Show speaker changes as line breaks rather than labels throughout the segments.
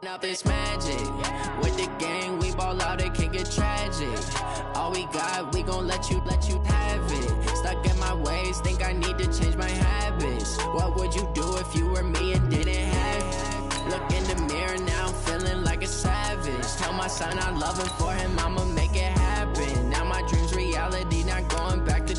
Up this magic with the gang, we ball out, it can get tragic. All we got, we gon' let you have it. Stuck in my ways, think I need to change my habits. What would you do if you were me and didn't have it? Look in the mirror now, I'm feeling like a savage. Tell my son I love him, for him I'ma make it happen. Now my dream's reality, not going back to.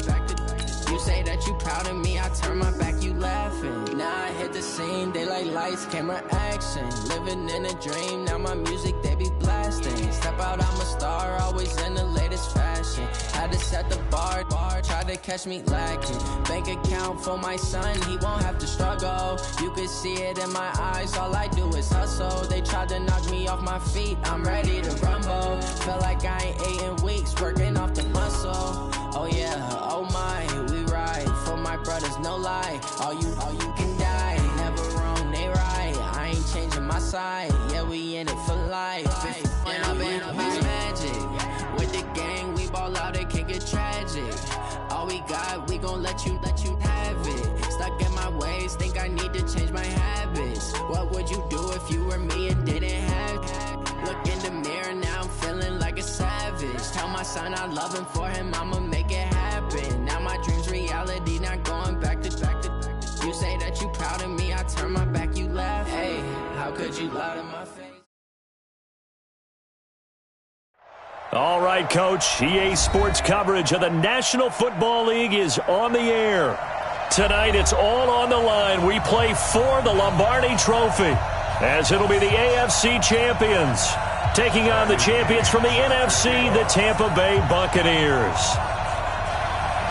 You say that you proud of me, I turn my back, you laughing. Now I hit the scene, they like lights, camera, action. Living in a dream, now my music, they be blasting. Step out, I'm a star, always in the latest fashion. Had to set the bar, tried to catch me lacking. Bank account for my son, he won't have to struggle. You can see it in my eyes, all I do is hustle. They tried to knock me off my feet, I'm ready to rumble. Feel like I ain't ate in weeks, working off the muscle. Oh yeah, oh my, we ride for my brothers, no lie. All you can die, never wrong, they right. I ain't changing my side, yeah, we in it for life. When I've been up is magic. With the gang, we ball out, it can get tragic. All we got, we gon' let you have it. Stuck in my ways, think I need to change my habits. What would you do if you were me and didn't have it? Look in the mirror, now I'm feeling like a savage. Tell my son I love him, for him I'ma make it happen. Now my dream's reality, not going back to. You say that you proud of me, I turn my back, you laugh. Hey, how could you lie to my face?
All right, Coach. EA Sports coverage of the National Football League is on the air. Tonight, it's all on the line. We play for the Lombardi Trophy, as it'll be the AFC champions taking on the champions from the NFC, the Tampa Bay Buccaneers.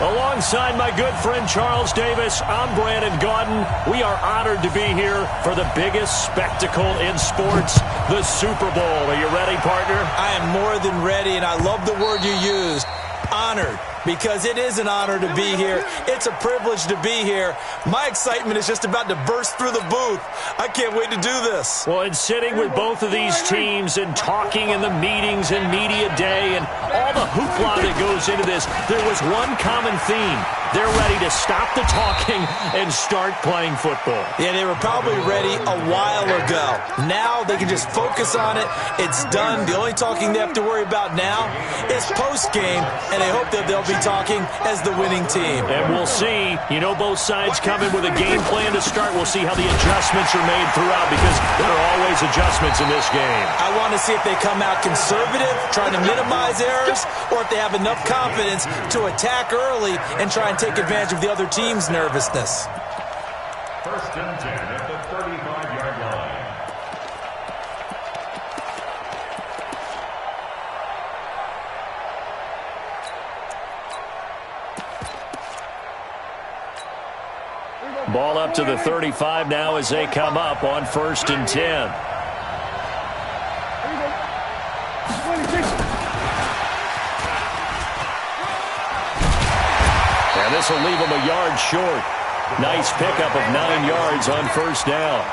Alongside my good friend Charles Davis, I'm Brandon Gaudin. We are honored to be here for the biggest spectacle in sports, the Super Bowl. Are you ready, partner?
I am more than ready, and I love the word you used, honored, because it is an honor to be here. It's a privilege to be here. My excitement is just about to burst through the booth. I can't wait to do this.
Well, and sitting with both of these teams and talking in the meetings and media day and all the hoopla that goes into this, there was one common theme. They're ready to stop the talking and start playing football.
Yeah, they were probably ready a while ago. Now they can just focus on it. It's done. The only talking they have to worry about now is post-game, and I hope that they'll be talking as the winning team.
And we'll see. You know, both sides come in with a game plan to start. We'll see how the adjustments are made throughout, because there are always adjustments in this game.
I want to see if they come out conservative, trying to minimize errors, or if they have enough confidence to attack early and try and take advantage of the other team's nervousness.
First and 10 at the 35-yard line.
Ball up to the 35 now as they come up on first and 10. And this will leave him a yard short. Nice pickup of 9 yards on first down.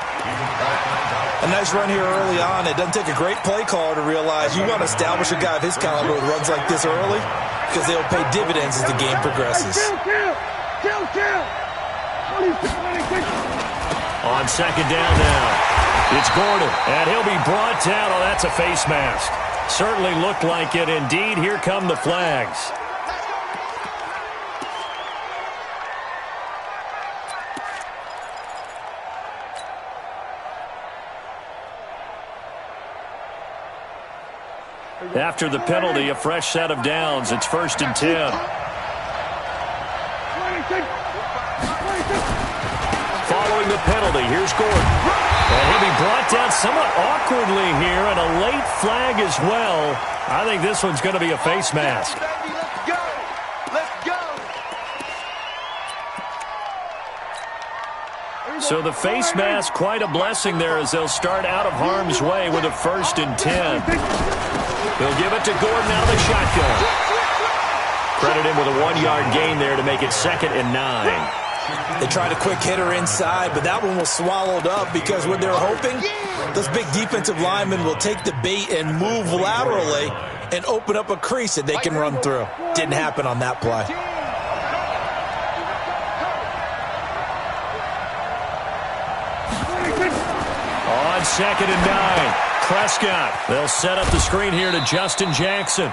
A nice run here early on. It doesn't take a great play caller to realize you want to establish a guy of his caliber with runs like this early, because they'll pay dividends as the game progresses.
On second down now, it's Gordon, and he'll be brought down. Oh, that's a face mask. Certainly looked like it. Indeed, here come the flags. After the penalty, a fresh set of downs. It's 1st and 10. Following the penalty, here's Gordon. And he'll be brought down somewhat awkwardly here, and a late flag as well. I think this one's going to be a face mask. So the face mask, quite a blessing there as they'll start out of harm's way with a 1st and 10. He'll give it to Gordon out of the shotgun. Credit him with a 1-yard gain there to make it 2nd and 9.
They tried a quick hitter inside, but that one was swallowed up because what they're hoping, those big defensive linemen will take the bait and move laterally and open up a crease that they can run through. Didn't happen on that play.
On 2nd and 9, Prescott. They'll set up the screen here to Justin Jackson.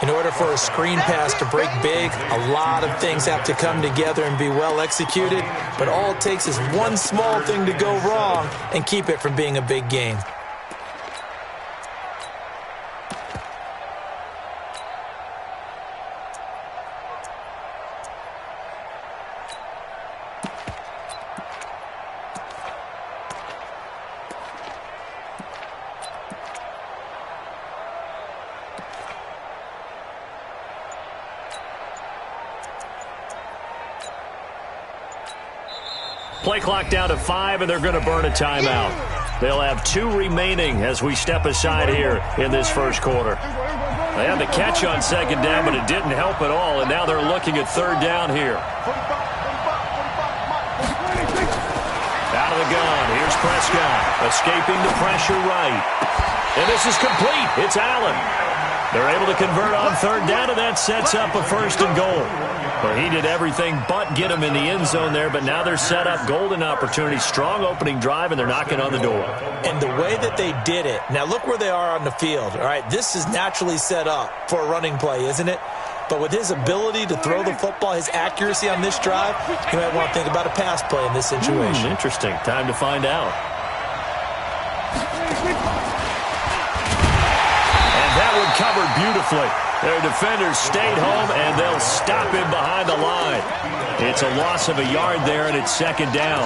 In order for a screen pass to break big, a lot of things have to come together and be well executed, but all it takes is one small thing to go wrong and keep it from being a big gain.
Play clock down to 5, and they're going to burn a timeout. They'll have 2 remaining as we step aside here in this first quarter. They had the catch on 2nd down, but it didn't help at all, and now they're looking at 3rd down here. Out of the gun, here's Prescott, escaping the pressure right. And this is complete. It's Allen. They're able to convert on 3rd down, and that sets up a 1st and goal. Well, he did everything but get him in the end zone there, but now they're set up golden opportunity, strong opening drive, and they're knocking on the door.
And the way that they did it, now look where they are on the field. All right, this is naturally set up for a running play, isn't it? But with his ability to throw the football, his accuracy on this drive, you might want to think about a pass play in this situation.
Interesting. Time to find out. And that one covered beautifully. Their defenders stayed home, and they'll stop him behind the line. It's a loss of a yard there, and it's 2nd down.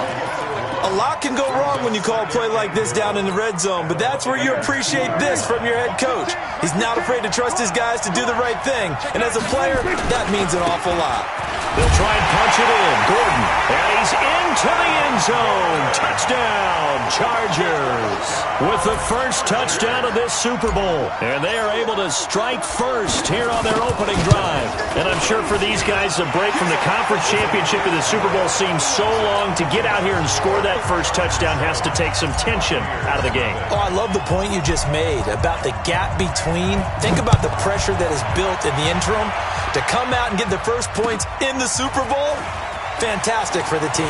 A lot can go wrong when you call a play like this down in the red zone, but that's where you appreciate this from your head coach. He's not afraid to trust his guys to do the right thing, and as a player, that means an awful lot.
They'll try and punch it in. Gordon, and he's into the end zone. Touchdown, Chargers. With the first touchdown of this Super Bowl. And they are able to strike first here on their opening drive. And I'm sure for these guys, the break from the conference championship to the Super Bowl seems so long. To get out here and score that first touchdown has to take some tension out of the game.
Oh, I love the point you just made about the gap between. Think about the pressure that is built in the interim. To come out and get the first points in the Super Bowl, fantastic for the team.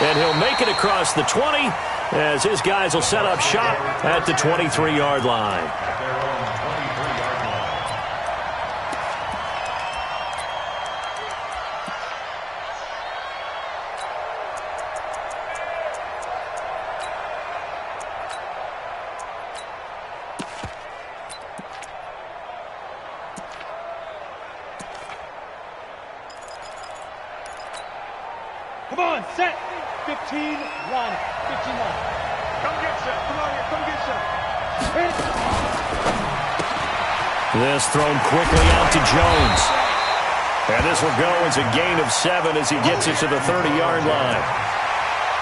And he'll make it across the 20 as his guys will set up shop at the 23-yard line.
Come on, set. 15-1. 15-1. Come get some. Come on here. Come get some.
This thrown quickly out to Jones. And this will go as a gain of 7 as he gets it to the 30-yard line.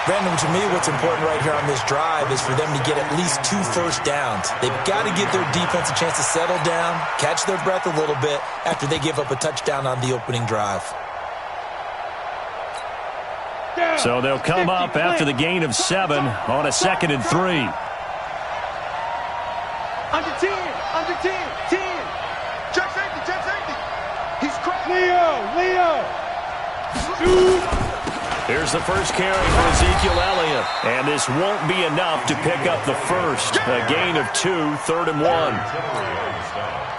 Brandon, to me, what's important right here on this drive is for them to get at least 2 first downs. They've got to give their defense a chance to settle down, catch their breath a little bit after they give up a touchdown on the opening drive.
So they'll come up after the gain of 7 on a 2nd and 3.
Under 10. Under 10. 10. Check safety. Check safety. He's cracked. Leo.
Here's the first carry for Ezekiel Elliott. And this won't be enough to pick up the first. A gain of 2, 3rd and 1.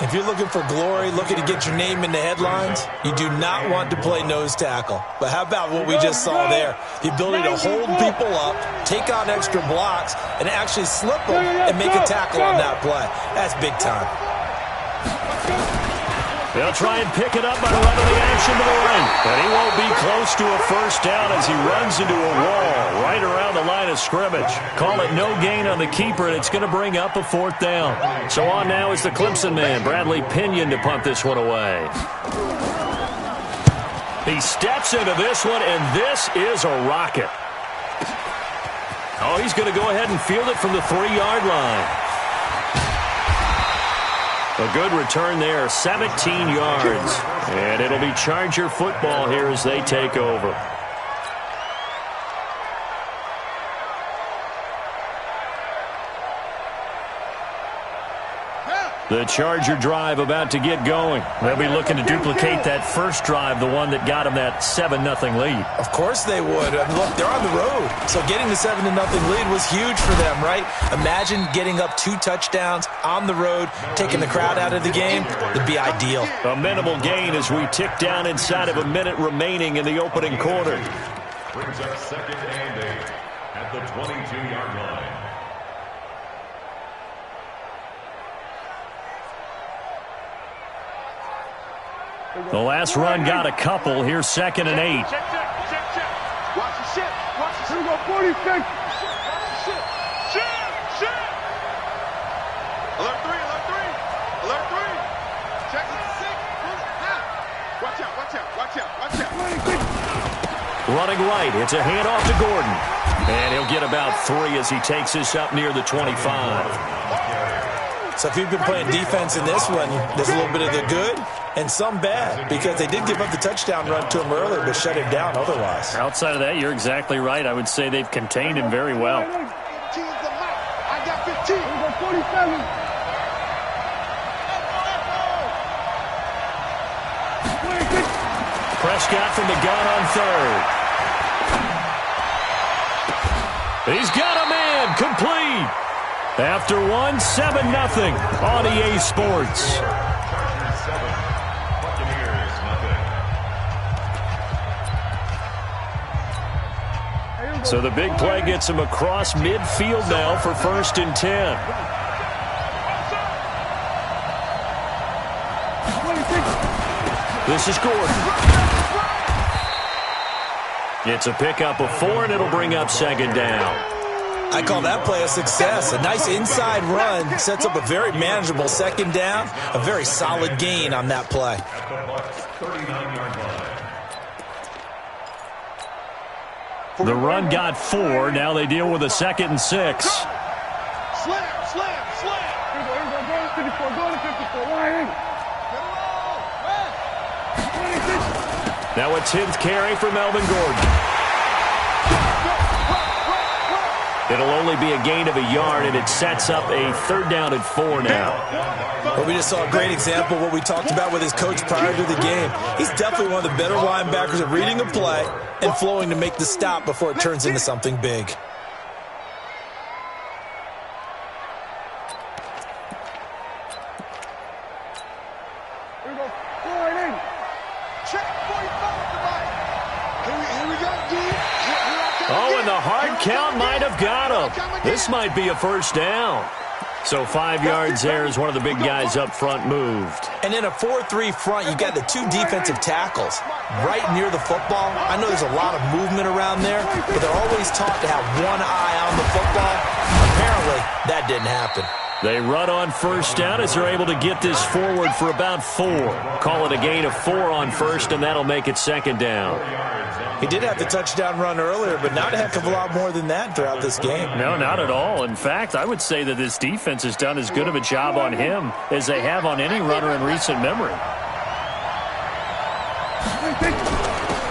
If you're looking for glory, looking to get your name in the headlines, you do not want to play nose tackle. But how about what we just saw there? The ability to hold people up, take on extra blocks, and actually slip them and make a tackle on that play. That's big time.
They'll try and pick it up by running the action to the right. And he won't be close to a first down as he runs into a wall right around the line of scrimmage. Call it no gain on the keeper, and it's going to bring up a 4th down. So on now is the Clemson man, Bradley Pinion, to punt this one away. He steps into this one, and this is a rocket. Oh, he's going to go ahead and field it from the 3-yard line. A good return there, 17 yards. And it'll be Charger football here as they take over. The Charger drive about to get going. They'll be looking to duplicate that first drive, the one that got them that 7-0 lead.
Of course they would. I mean, look, they're on the road. So getting the 7-0 lead was huge for them, right? Imagine getting up 2 touchdowns on the road, taking the crowd out of the game. It'd be ideal.
A minimal gain as we tick down inside of a minute remaining in the opening quarter.
Brings up 2nd and 8 at the 22-yard line.
The last run got a couple. Here's 2nd and 8.
Check. Watch the shit. Watch the shit. Here we go, 46. Watch the shit. Shit. Alert 3. Alert 3. Check it. 6. Watch out.
Running right. It's a handoff to Gordon. And he'll get about 3 as he takes this up near the 25.
So if you've been playing defense in this one, there's a little bit of the good and some bad, because they did give up the touchdown run to him earlier, but shut him down otherwise.
Outside of that, you're exactly right. I would say they've contained him very well.
I got 15. 47.
Prescott from the gun on 3rd. He's got a man complete. After 1, 7-0 on EA Sports.
Chargers 7, Buccaneers nothing.
So the big play gets him across midfield now for 1st and 10. This is Gordon. It's a pickup of 4, and it'll bring up 2nd down.
I call that play a success. A nice inside run sets up a very manageable 2nd down. A very solid gain on that play.
At the Bucs 39-yard line.
The run got 4. Now they deal with a 2nd and 6.
Slam. Here we go. Go to 54. Line in.
Now a 10th carry for Melvin Gordon. It'll only be a gain of a yard, and it sets up a 3rd down and 4 now.
Well, we just saw a great example of what we talked about with his coach prior to the game. He's definitely one of the better linebackers at reading a play and flowing to make the stop before it turns into something big.
Oh, and the hard count might have got him. This might be a first down. So 5 yards there as one of the big guys up front moved.
And in a 4-3 front, you got the 2 defensive tackles right near the football. I know there's a lot of movement around there, but they're always taught to have one eye on the football. Apparently, that didn't happen.
They run on first down as they're able to get this forward for about 4. Call it a gain of 4 on first, and that'll make it 2nd down.
He did have the touchdown run earlier, but not a heck of a lot more than that throughout this game.
No, not at all. In fact, I would say that this defense has done as good of a job on him as they have on any runner in recent memory.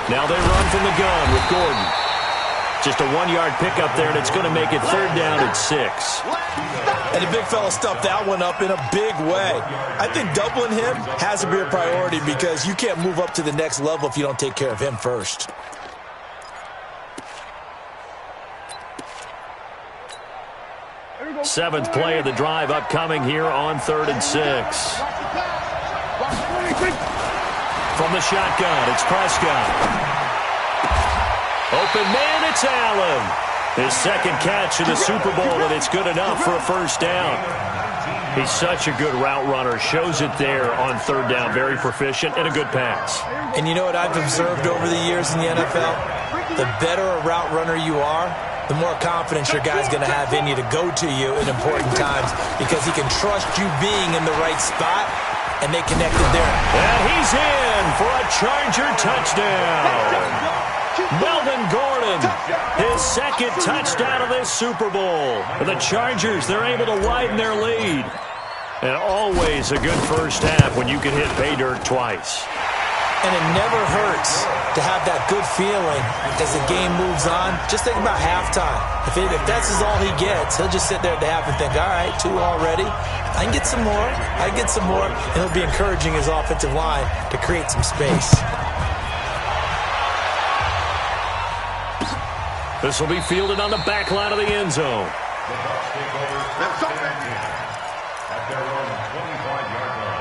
Now they run from the gun with Gordon. Just a 1-yard pickup there, and it's going to make it 3rd down at 6.
And the big fella stuffed that one up in a big way. I think doubling him has to be a priority because you can't move up to the next level if you don't take care of him first.
7th play of the drive upcoming here on 3rd and 6. From the shotgun, it's Prescott. Open man, it's Allen. His second catch in the Super Bowl, and it's good enough for a first down. He's such a good route runner. Shows it there on 3rd down. Very proficient and a good pass.
And you know what I've observed over the years in the NFL? The better a route runner you are, the more confidence your guy's going to have in you to go to you in important times because he can trust you being in the right spot, and they connected there.
And he's in for a Charger touchdown. Melvin Gordon, his second touchdown of this Super Bowl. The Chargers, they're able to widen their lead. And always a good first half when you can hit pay dirt twice.
And it never hurts to have that good feeling as the game moves on. Just think about halftime. If that's all he gets, he'll just sit there at the half and think, all right, 2 already. I can get some more. I can get some more. And he'll be encouraging his offensive line to create some space.
This will be fielded on the back line of the end zone.
The Bucs take over at their own 25-yard line.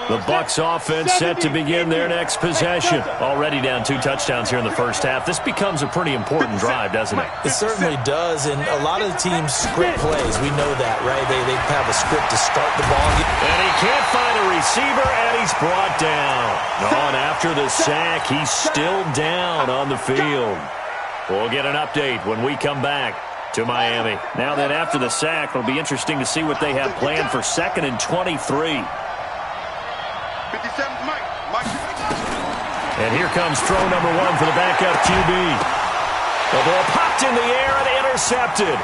The Bucs offense set to begin their next possession. Already down 2 touchdowns here in the first half. This becomes a pretty important drive, doesn't it?
It certainly does, and a lot of the teams script plays. We know that, right? They have a script to start the ball.
And he can't find a receiver, and he's brought down. On after the sack, he's still down on the field. We'll get an update when we come back to Miami. Now then, after the sack, it'll be interesting to see what they have planned for 2nd and 23. And here comes throw number 1 for the backup QB. The ball popped in the air and intercepted.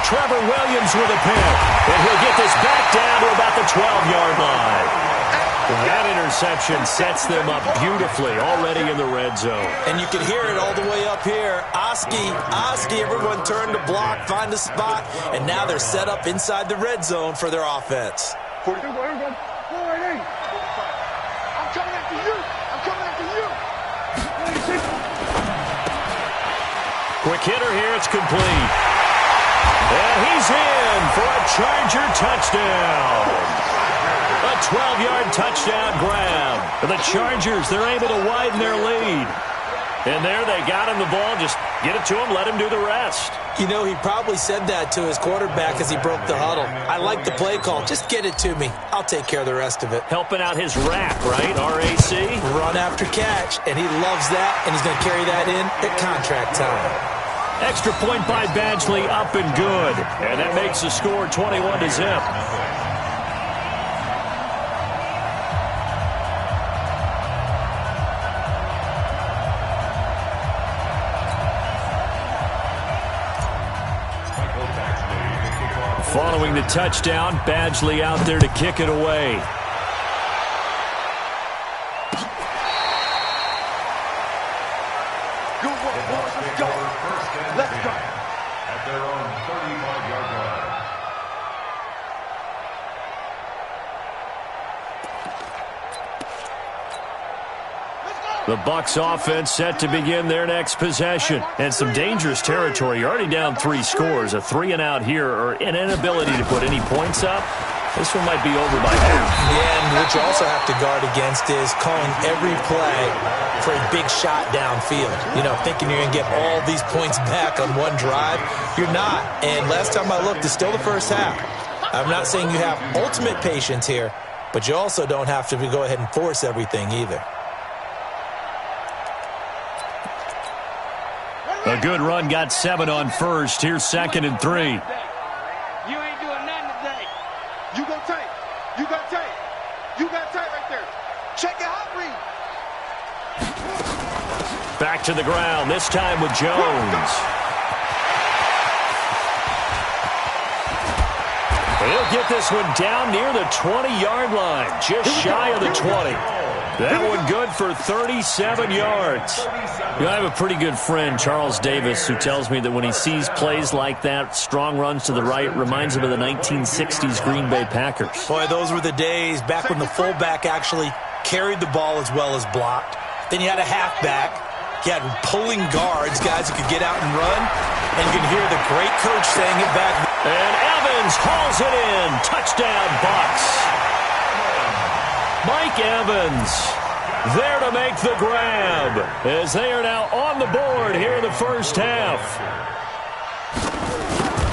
Trevor Williams with a pick. And he'll get this back down to about the 12-yard line. That interception sets them up beautifully already in the red zone.
And you can hear it all the way up here. Oski, everyone turned to block, find a spot, and now they're set up inside the red zone for their offense.
I'm coming after you. I'm coming after you.
Quick hitter here. It's complete. And he's in for a Charger touchdown. A 12-yard touchdown grab. The Chargers, they're able to widen their lead. And there they got him the ball. Just get it to him, let him do the rest.
You know, he probably said that to his quarterback as he broke the huddle. I like the play call. Just get it to me. I'll take care of the rest of it.
Helping out his rack, right? RAC?
Run after catch, and he loves that, and he's going to carry that in at contract time.
Extra point by Badgley, up and good. And that makes the score 21-0. Following the touchdown, Badgley out there to kick it away.
Good work, boys. Let's go. Let's go.
At their own 35-yard line.
The Bucs offense set to begin their next possession. And some dangerous territory. You're already down 3 scores. A 3-and-out here, or an inability to put any points up. This one might be over by half.
Yeah, and what you also have to guard against is calling every play for a big shot downfield. You know, thinking you're going to get all these points back on one drive. You're not. And last time I looked, it's still the first half. I'm not saying you have ultimate patience here, but you also don't have to go ahead and force everything either.
A good run, got 7 on first. Here's 2nd and 3.
You ain't doing nothing today. You go tight. You got tight. You got tight right there. Check your hot read.
Back to the ground, this time with Jones. He'll get this one down near the 20-yard line, just shy of the 20. That one good for 37 yards. You know, I have a pretty good friend, Charles Davis, who tells me that when he sees plays like that, strong runs to the right, reminds him of the 1960s Green Bay Packers.
Boy, those were the days back when the fullback actually carried the ball as well as blocked. Then you had a halfback. You had pulling guards, guys who could get out and run. And you can hear the great coach saying it back.
And Evans hauls it in. Touchdown, Bucs. Mike Evans there to make the grab as they are now on the board here in the first half.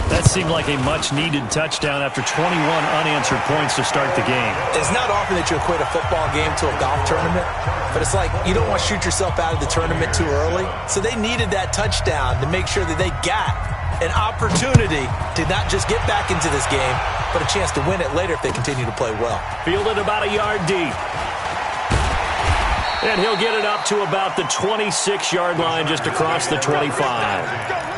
That seemed like a much-needed touchdown after 21 unanswered points to start the game.
It's not often that you equate a football game to a golf tournament, but it's like you don't want to shoot yourself out of the tournament too early. So they needed that touchdown to make sure that they got an opportunity to not just get back into this game, but a chance to win it later if they continue to play well.
Fielded about a yard deep. And he'll get it up to about the 26-yard line just across the 25.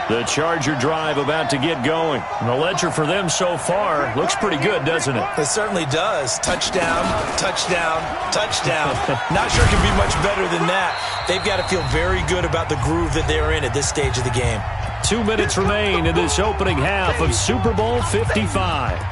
The Charger drive about to get going. And the ledger for them so far looks pretty good, doesn't it?
It certainly does. Touchdown, touchdown, touchdown. Not sure it can be much better than that. They've got to feel very good about the groove that they're in at this stage of the game.
2 minutes remain in this opening half of Super Bowl 55.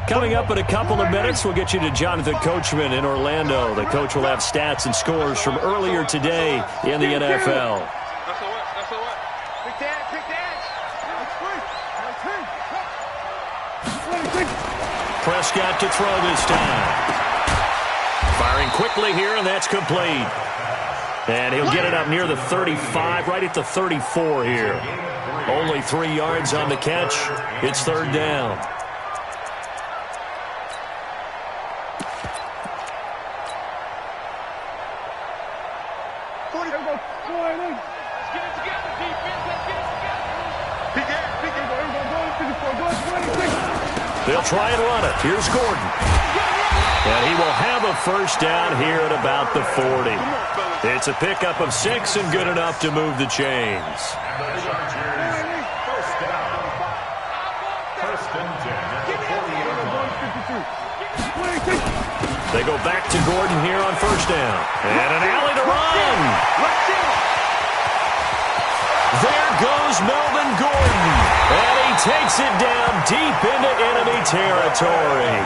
Coming up in a couple of minutes, we'll get you to Jonathan Coachman in Orlando. The coach will have stats and scores from earlier today in the NFL.
That's a what? Pick that.
Prescott to throw this time. Firing quickly here, and that's complete. And he'll get it up near the 35, right at the 34 here. Only 3 yards on the catch. It's third down. They'll try and run it. Here's Gordon. And he will have a first down here at about the 40. It's a pickup of 6 and good enough to move the chains. They go back to Gordon here on first down. And an alley to run. There goes Melvin Gordon. And he takes it down deep into enemy territory.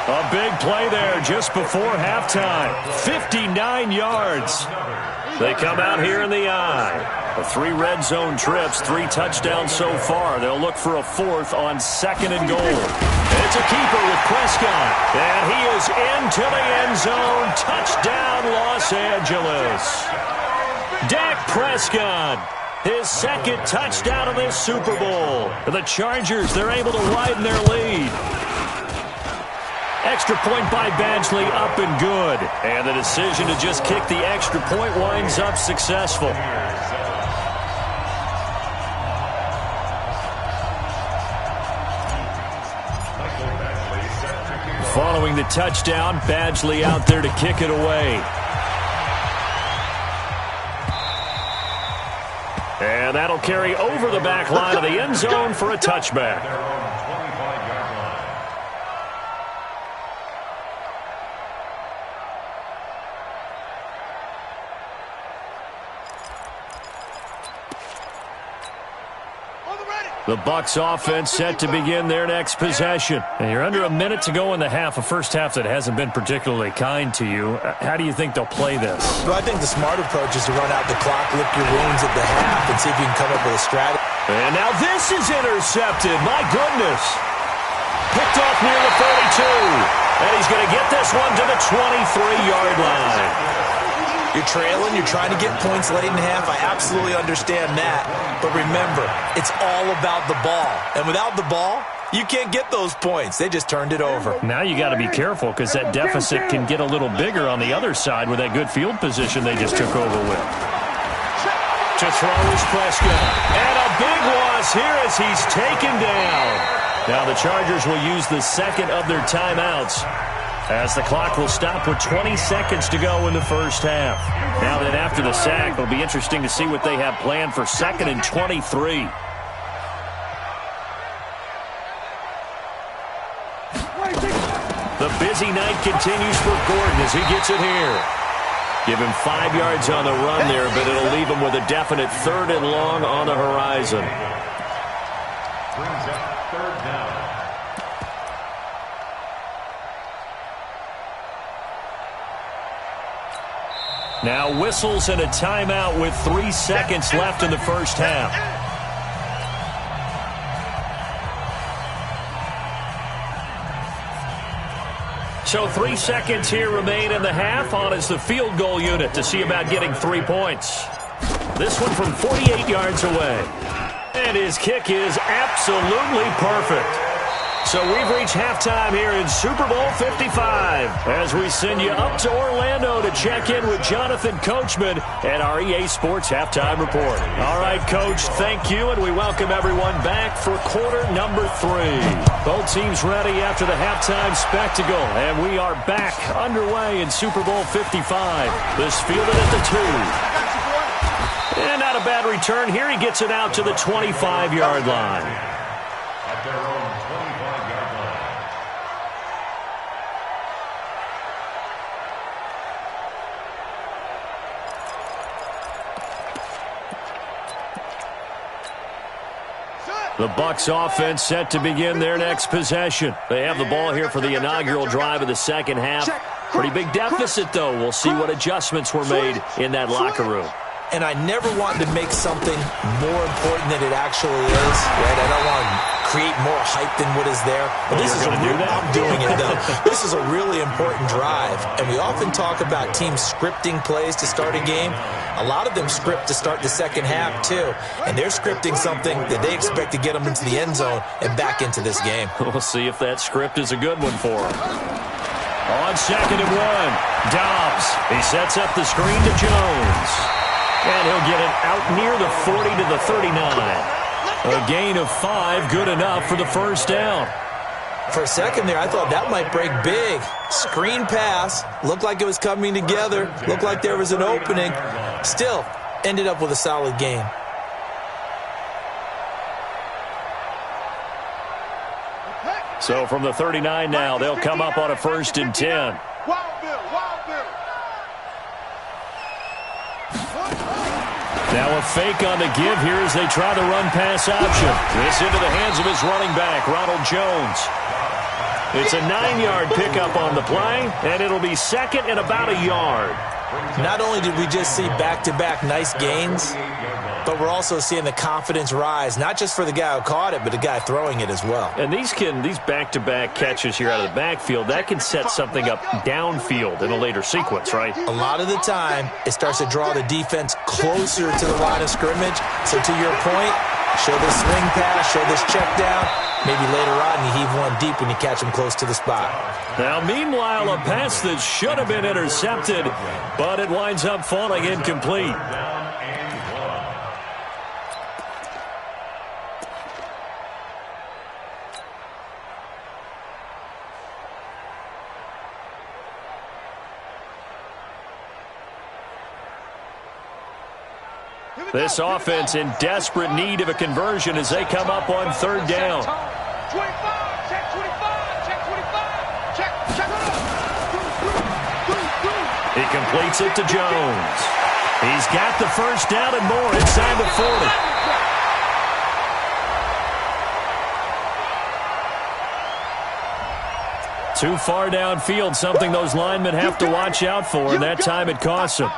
A big play there just before halftime. 59 yards. They come out here in the eye. The 3 red zone trips, 3 touchdowns so far. They'll look for a 4th on 2nd and goal. It's a keeper with Prescott. And he is into the end zone. Touchdown, Los Angeles. Dak Prescott. His 2nd touchdown of this Super Bowl. The Chargers, they're able to widen their lead. Extra point by Badgley, up and good. And the decision to just kick the extra point winds up successful. Following the touchdown, Badgley out there to kick it away. And that'll carry over the back line of the end zone for a touchback. The Bucs offense set to begin their next possession. And you're under a minute to go in the half, a first half that hasn't been particularly kind to you. How do you think they'll play this?
Well, I think the smart approach is to run out the clock, lick your wounds at the half, and see if you can come up with a strategy.
And now this is intercepted. My goodness. Picked off near the 32. And he's going to get this one to the 23-yard line.
You're trailing. You're trying to get points late in half. I absolutely understand that. But remember, it's all about the ball. And without the ball, you can't get those points. They just turned it over.
Now you got to be careful because that deficit can get a little bigger on the other side with that good field position they just took over with. To throw is Prescott. And a big loss pass here as he's taken down. Now the Chargers will use the second of their timeouts, as the clock will stop with 20 seconds to go in the first half. Now then, after the sack, it'll be interesting to see what they have planned for 2nd and 23. The busy night continues for Gordon as he gets it here. Give him 5 yards on the run there, but it'll leave him with a definite 3rd and long on the horizon.
Brings up 3rd down.
Now whistles and a timeout with 3 seconds left in the first half. So 3 seconds here remain in the half. On is the field goal unit to see about getting 3 points. This one from 48 yards away. And his kick is absolutely perfect. So we've reached halftime here in Super Bowl 55 as we send you up to Orlando to check in with Jonathan Coachman at our EA Sports Halftime Report. All right, Coach, thank you, and we welcome everyone back for quarter number 3. Both teams ready after the halftime spectacle, and we are back underway in Super Bowl 55. This fielded at the 2. And not a bad return here. He gets it out to the 25-yard line.
At their own 25-yard line.
The Bucs offense set to begin their next possession. They have the ball here for the inaugural drive of the second half. Pretty big deficit, though. We'll see what adjustments were made in that locker room.
And I never want to make something more important than it actually is, right? I don't want to create more hype than what is there. But this is I'm doing it, though. This is a really important drive. And we often talk about teams scripting plays to start a game. A lot of them script to start the second half, too. And they're scripting something that they expect to get them into the end zone and back into this game.
We'll see if that script is a good one for them. On 2nd and 1, Dobbs. He sets up the screen to Jones. And he'll get it out near the 40 to the 39. A gain of 5, good enough for the first down.
For a second there, I thought that might break big. Screen pass. Looked like it was coming together. Looked like there was an opening. Still, ended up with a solid gain.
So from the 39 now, they'll come up on a 1st and 10. Now a fake on the give here as they try the run-pass option. This into the hands of his running back, Ronald Jones. It's a 9-yard pickup on the play, and it'll be 2nd and about a yard.
Not only did we just see back-to-back nice gains, but we're also seeing the confidence rise, not just for the guy who caught it, but the guy throwing it as well.
And these back-to-back catches here out of the backfield, that can set something up downfield in a later sequence, right?
A lot of the time, it starts to draw the defense closer to the line of scrimmage. So to your point, show this swing pass, show this check down. Maybe later on you heave one deep when you catch him close to the spot.
Now, meanwhile, a pass that should have been intercepted, but it winds up falling incomplete. This offense in desperate need of a conversion as they come up on 3rd down.
25, check 25, check 25, check.
He completes it to Jones. He's got the first down and more inside the 40. Too far downfield, something those linemen have to watch out for, and that time it costs them.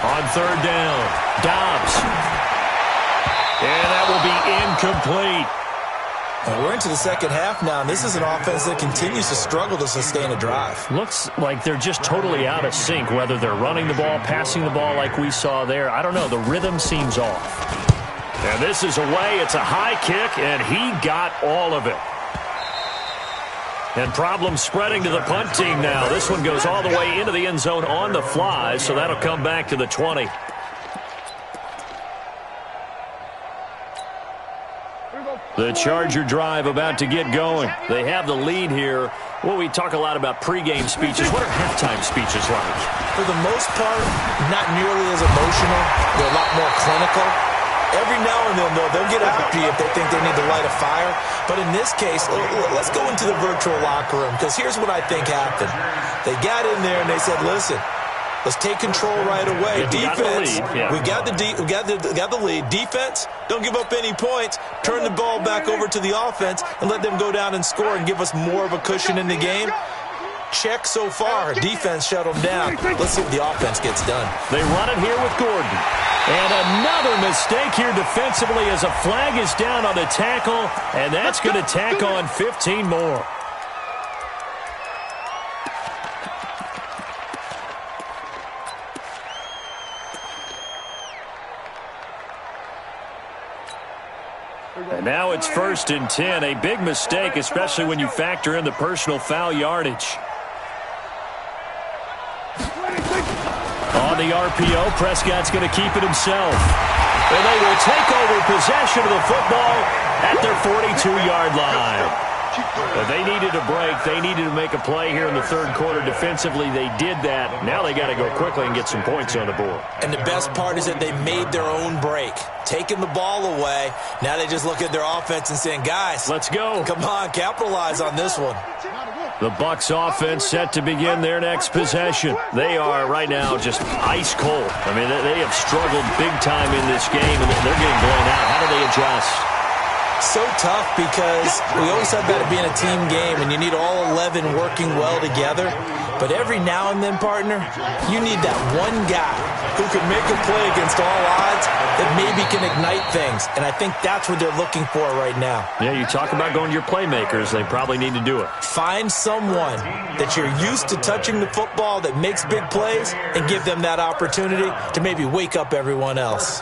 On 3rd down, Dobbs. And that will be incomplete.
We're into the second half now, and this is an offense that continues to struggle to sustain a drive.
Looks like they're just totally out of sync, whether they're running the ball, passing the ball like we saw there. I don't know. The rhythm seems off. And this is away. It's a high kick, and he got all of it. And problems spreading to the punt team now. This one goes all the way into the end zone on the fly, so that'll come back to the 20. The Charger drive about to get going. They have the lead here. Well, we talk a lot about pregame speeches. What are halftime speeches like?
For the most part, not nearly as emotional. They're a lot more clinical. Every now and then, though, they'll get after you if they think they need to light a fire. But in this case, let's go into the virtual locker room, because here's what I think happened. They got in there and they said, listen, let's take control right away. Defense, we got the lead. Defense, don't give up any points. Turn the ball back over to the offense and let them go down and score and give us more of a cushion in the game. Check so far. Defense shut them down. Let's see if the offense gets done.
They run it here with Gordon. And another mistake here defensively as a flag is down on the tackle, and that's going to tack on 15 more. And now it's 1st and 10. A big mistake, especially when you factor in the personal foul yardage. On the RPO, Prescott's going to keep it himself. And they will take over possession of the football at their 42-yard line. But they needed a break. They needed to make a play here in the third quarter. Defensively, they did that. Now they got to go quickly and get some points on the board.
And the best part is that they made their own break. Taking the ball away. Now they just look at their offense and saying, guys,
let's go.
Come on, capitalize on this one.
The Bucs offense set to begin their next possession. They are right now just ice cold. I mean, they have struggled big time in this game, and they're getting blown out. How do they adjust?
So tough, because we always talk about it being a team game, and you need all 11 working well together. But every now and then, partner, you need that one guy who can make a play against all odds that maybe can ignite things. And I think that's what they're looking for right now.
Yeah, you talk about going to your playmakers. They probably need to do it.
Find someone that you're used to touching the football that makes big plays and give them that opportunity to maybe wake up everyone else.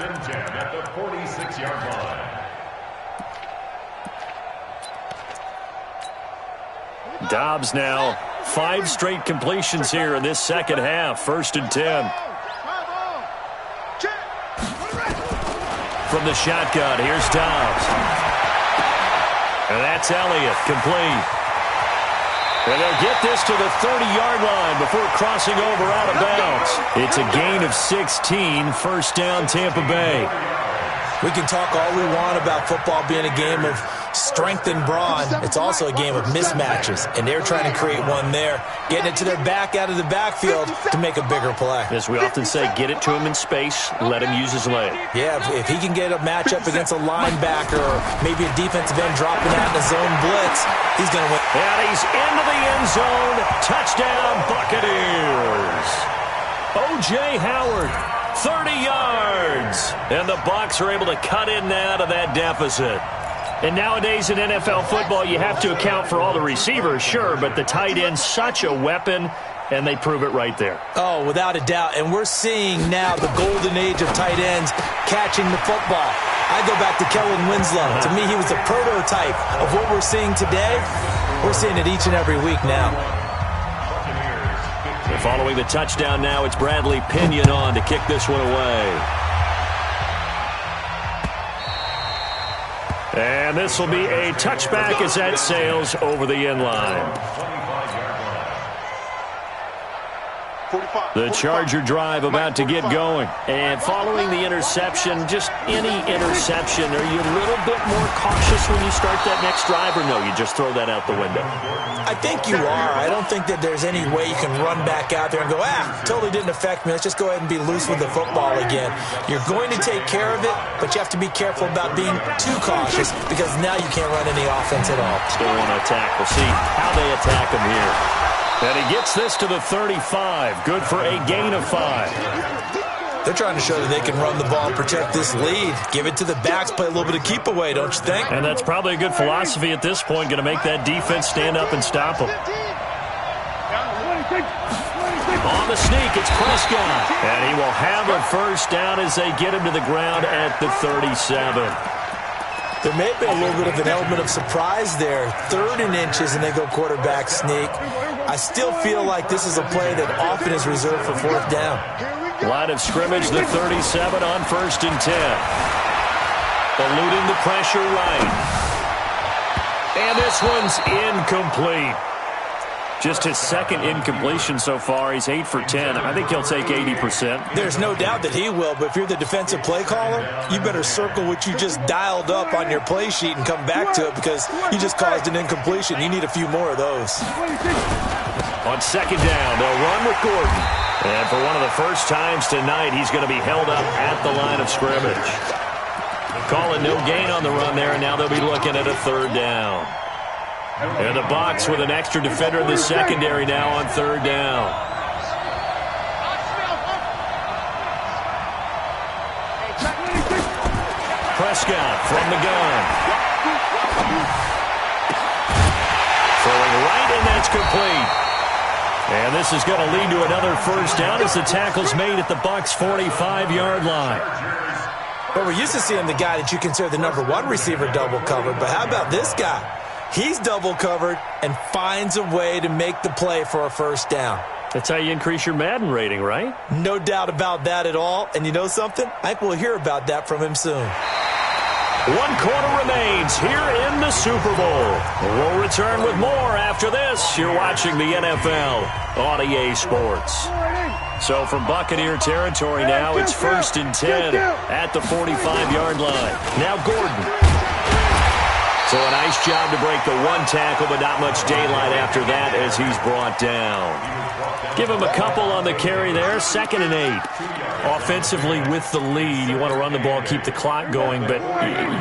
Dobbs now 5 straight completions here in this second half. 1st and 10. From the shotgun, here's Dobbs. And that's Elliott, complete. And they'll get this to the 30-yard line before crossing over out of bounds. It's a gain of 16, 1st down, Tampa Bay.
We can talk all we want about football being a game of strength and brawn. It's also a game of mismatches, and they're trying to create one there, getting it to their back out of the backfield to make a bigger play.
As we often say, get it to him in space, let him use his leg.
Yeah, if he can get a matchup against a linebacker or maybe a defensive end dropping out in a zone blitz, he's going to win.
And he's into the end zone. Touchdown, Buccaneers. O.J. Howard. 30 yards. And the Bucs are able to cut in now to that deficit. And nowadays in NFL football, you have to account for all the receivers, sure, but the tight end's such a weapon, and they prove it right there.
Oh, without a doubt. And we're seeing now the golden age of tight ends catching the football. I go back to Kellen Winslow. To me, he was the prototype of what we're seeing today. We're seeing it each and every week now.
And following the touchdown now, it's Bradley Pinion on to kick this one away. And this will be a touchback as that sails over the end line. The Charger drive about to get going. And following the interception, just any interception, are you a little bit more cautious when you start that next drive, or no, you just throw that out the window?
I think you are. I don't think that there's any way you can run back out there and go, totally didn't affect me. Let's just go ahead and be loose with the football again. You're going to take care of it, but you have to be careful about being too cautious, because now you can't run any offense at all.
Still want to attack. We'll see how they attack him here. And he gets this to the 35. Good for a gain of 5.
They're trying to show that they can run the ball and protect this lead. Give it to the backs, play a little bit of keep away, don't you think?
And that's probably a good philosophy at this point, going to make that defense stand up and stop them. On the sneak, it's Prescott. And he will have a first down as they get him to the ground at the 37.
There may be a little bit of an element of surprise there. 3rd and inches, and they go quarterback sneak. I still feel like this is a play that often is reserved for 4th down.
Line of scrimmage, the 37 on 1st and 10. Eluding the pressure right. And this one's incomplete. Just his 2nd incompletion so far. He's 8 for 10. I think he'll take 80%.
There's no doubt that he will, but if you're the defensive play caller, you better circle what you just dialed up on your play sheet and come back to it because you just caused an incompletion. You need a few more of those.
On 2nd down, they'll run with Gordon. And for one of the first times tonight, he's going to be held up at the line of scrimmage. Calling no gain on the run there, and now they'll be looking at a 3rd down. And the Bucs with an extra defender in the secondary now on 3rd down. Prescott from the gun. Throwing right, and that's complete. And this is going to lead to another first down as the tackle's made at the Bucs' 45-yard line.
But we're used to seeing the guy that you consider the #1 receiver double covered. But how about this guy? He's double covered and finds a way to make the play for a first down.
That's how you increase your Madden rating, right?
No doubt about that at all. And you know something? I think we'll hear about that from him soon.
1 quarter remains here in the Super Bowl. We'll return with more after this. You're watching the NFL on EA Sports. So from Buccaneer territory now, it's 1st and 10 at the 45-yard line. Now Gordon. So a nice job to break the 1 tackle, but not much daylight after that as he's brought down. Give him a couple on the carry there. 2nd and 8. Offensively with the lead, you want to run the ball, keep the clock going, but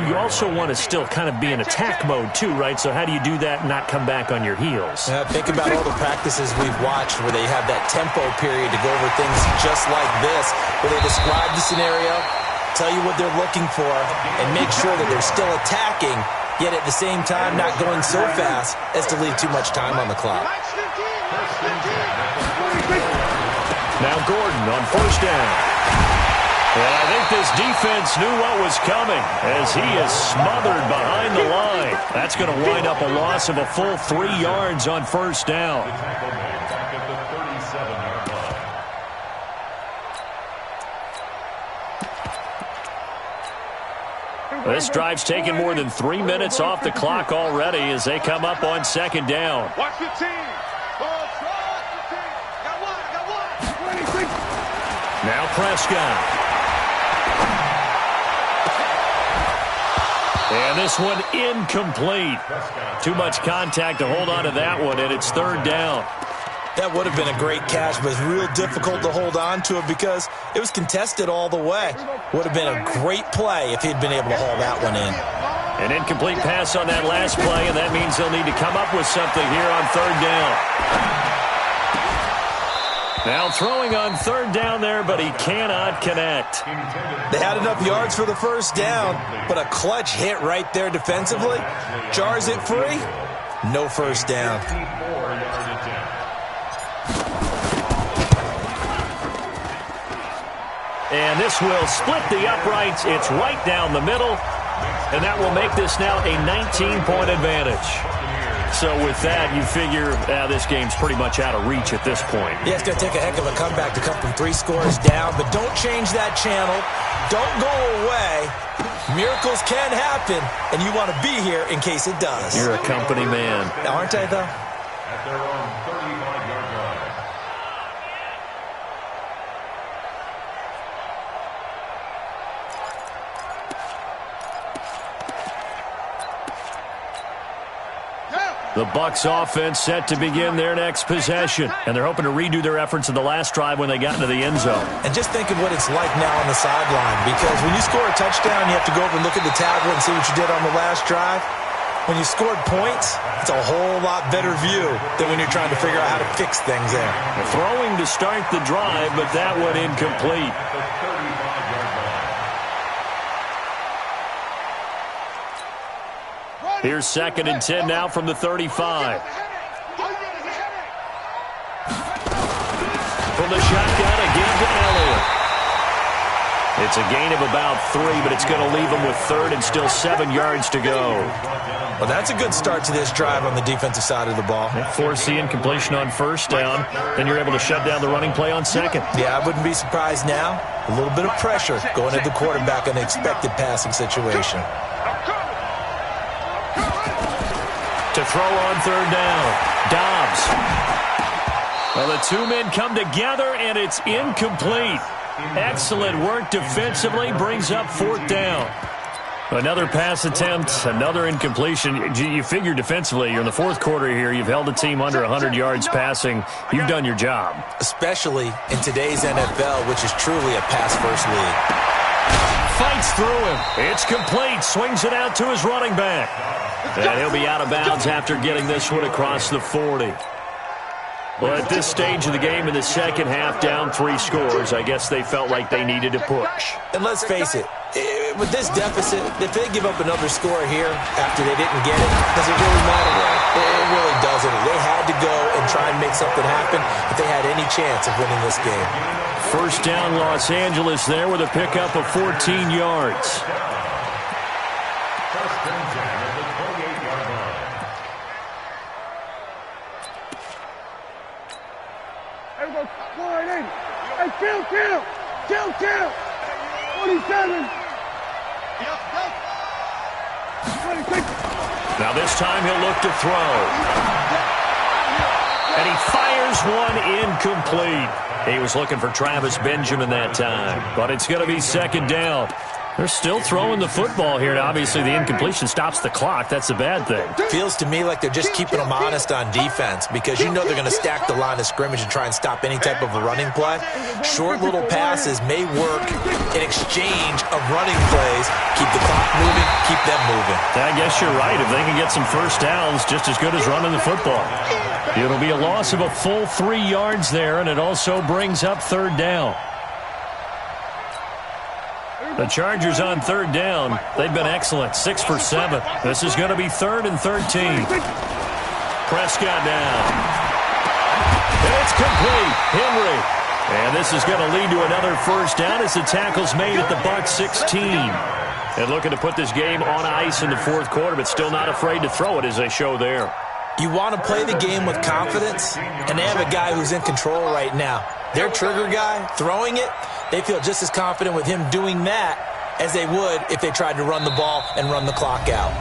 you also want to still kind of be in attack mode too, right? So how do you do that and not come back on your heels?
Think about all the practices we've watched where they have that tempo period to go over things just like this, where they describe the scenario, tell you what they're looking for, and make sure that they're still attacking, yet at the same time not going so fast as to leave too much time on the clock.
Now Gordon on 1st down. And I think this defense knew what was coming as he is smothered behind the line. That's going to wind up a loss of a full 3 yards on 1st down. This drive's taken more than 3 minutes off the clock already as they come up on 2nd down.
Watch the team.
Now Prescott. And this one incomplete. Too much contact to hold on to that one, and it's 3rd down.
That would have been a great catch, but it's real difficult to hold on to it because it was contested all the way. Would have been a great play if he'd been able to haul that one in.
An incomplete pass on that last play, and that means they'll need to come up with something here on 3rd down. Now throwing on 3rd down there, but he cannot connect.
They had enough yards for the first down, but a clutch hit right there defensively. Jars it free. No first down.
And this will split the uprights. It's right down the middle. And that will make this now a 19-point advantage. So with that, you figure this game's pretty much out of reach at this point.
Yeah, it's going to take a heck of a comeback to come from 3 scores down. But don't change that channel. Don't go away. Miracles can happen, and you want to be here in case it does.
You're a company man.
Aren't I, though?
At their own 35-yard line.
The Bucs offense set to begin their next possession. And they're hoping to redo their efforts in the last drive when they got into the end zone.
And just think of what it's like now on the sideline. Because when you score a touchdown, you have to go over and look at the tablet and see what you did on the last drive. when you scored points, it's a whole lot better view than when you're trying to figure out how to fix things there.
Throwing to start the drive, but that one incomplete. Here's 2nd and 10 now from the 35. From the shotgun again to Elliott. It's a gain of about 3, but it's going to leave them with 3rd and still 7 yards to go.
Well, that's a good start to this drive on the defensive side of the ball.
Force the incompletion on 1st down. Then you're able to shut down the running play on 2nd.
Yeah, I wouldn't be surprised now. A little bit of pressure going at the quarterback in an expected passing situation.
To throw on 3rd down. Dobbs. Well, the two men come together, and it's incomplete. Excellent work defensively. Brings up 4th down. Another pass attempt, another incompletion. You figure defensively, you're in the 4th quarter here. You've held a team under 100 yards passing. You've done your job.
Especially in today's NFL, which is truly a pass-first league.
Fights through him. It's complete. Swings it out to his running back. And he'll be out of bounds after getting this one across the 40. Well, at this stage of the game in the second half, down 3 scores, I guess they felt like they needed to push.
And let's face it, with this deficit, if they give up another score here after they didn't get it, does it really matter? It really doesn't. They had to go and try and make something happen if they had any chance of winning this game.
1st down, Los Angeles there with a pickup of 14 yards.
Kill. 27.
Now this time he'll look to throw. And he fires one incomplete. He was looking for Travis Benjamin that time. But it's going to be 2nd down. They're still throwing the football here, and obviously the incompletion stops the clock. That's a bad thing.
Feels to me like they're just keeping them honest on defense because you know they're going to stack the line of scrimmage and try and stop any type of a running play. Short little passes may work in exchange of running plays. Keep the clock moving, keep them moving.
I guess you're right. If they can get some 1st downs, just as good as running the football. It'll be a loss of a full 3 yards there, and it also brings up 3rd down. The Chargers on 3rd down. They've been excellent, 6 for 7. This is going to be 3rd and 13. Prescott down. It's complete. Henry. And this is going to lead to another 1st down as the tackle's made at the Bucs 16. And looking to put this game on ice in the 4th quarter, but still not afraid to throw it as they show there.
You want to play the game with confidence, and they have a guy who's in control right now. Their trigger guy, throwing it, they feel just as confident with him doing that as they would if they tried to run the ball and run the clock out.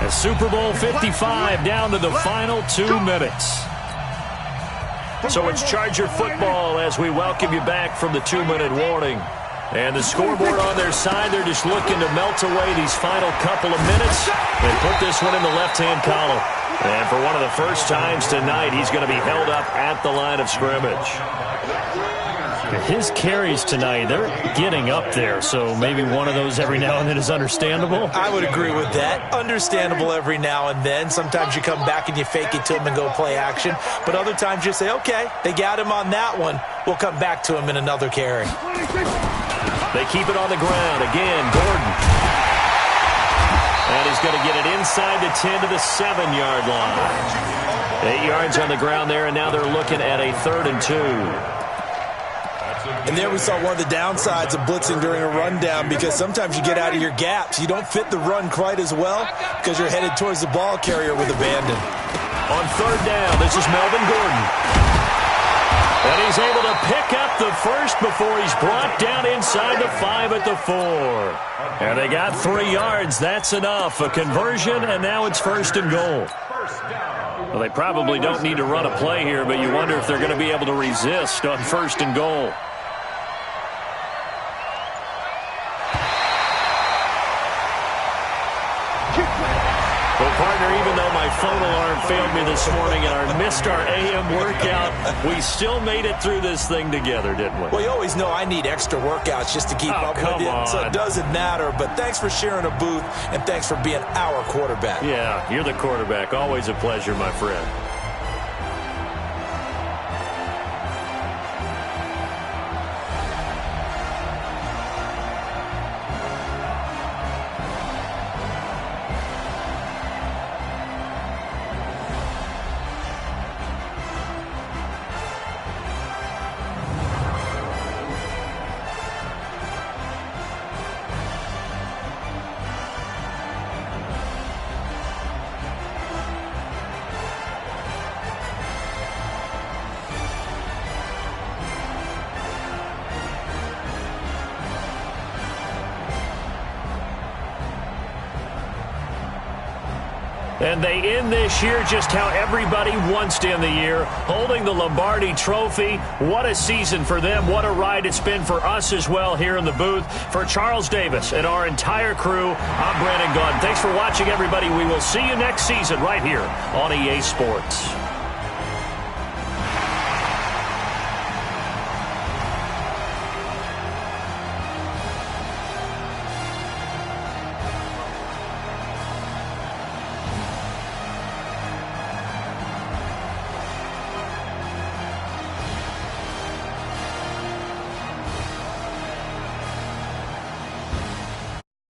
And Super Bowl 55 down to the final 2 minutes. So it's Charger football as we welcome you back from the 2-minute warning. And the scoreboard on their side, they're just looking to melt away these final couple of minutes and put this one in the left-hand column. And for one of the first times tonight, he's going to be held up at the line of scrimmage. His carries tonight, they're getting up there, so maybe one of those every now and then is understandable.
I would agree with that. Understandable every now and then. Sometimes you come back and you fake it to him and go play action. But other times you say, okay, they got him on that one. We'll come back to him in another carry.
They keep it on the ground. Again, Gordon. And he's going to get it inside the 10 to the 7-yard line. 8 yards on the ground there, and now they're looking at a 3rd and 2.
And there we saw one of the downsides of blitzing during a rundown because sometimes you get out of your gaps. You don't fit the run quite as well because you're headed towards the ball carrier with abandon.
On 3rd down, this is Melvin Gordon. And he's able to pick up the first before he's brought down inside the 5 at the 4. And they got 3 yards. That's enough. A conversion, and now it's 1st and goal. Well, they probably don't need to run a play here, but you wonder if they're going to be able to resist on 1st and goal. Partner, even though my phone alarm failed me this morning and I missed our AM workout, we still made it through this thing together, didn't we?
Well, you always know I need extra workouts just to keep up with you, so it doesn't matter. But thanks for sharing a booth, and thanks for being our quarterback.
Yeah, you're the quarterback. Always a pleasure, my friend. And they end this year just how everybody wants to end the year, holding the Lombardi Trophy. What a season for them. What a ride it's been for us as well here in the booth. For Charles Davis and our entire crew, I'm Brandon Gaudin. Thanks for watching, everybody. We will see you next season right here on EA Sports.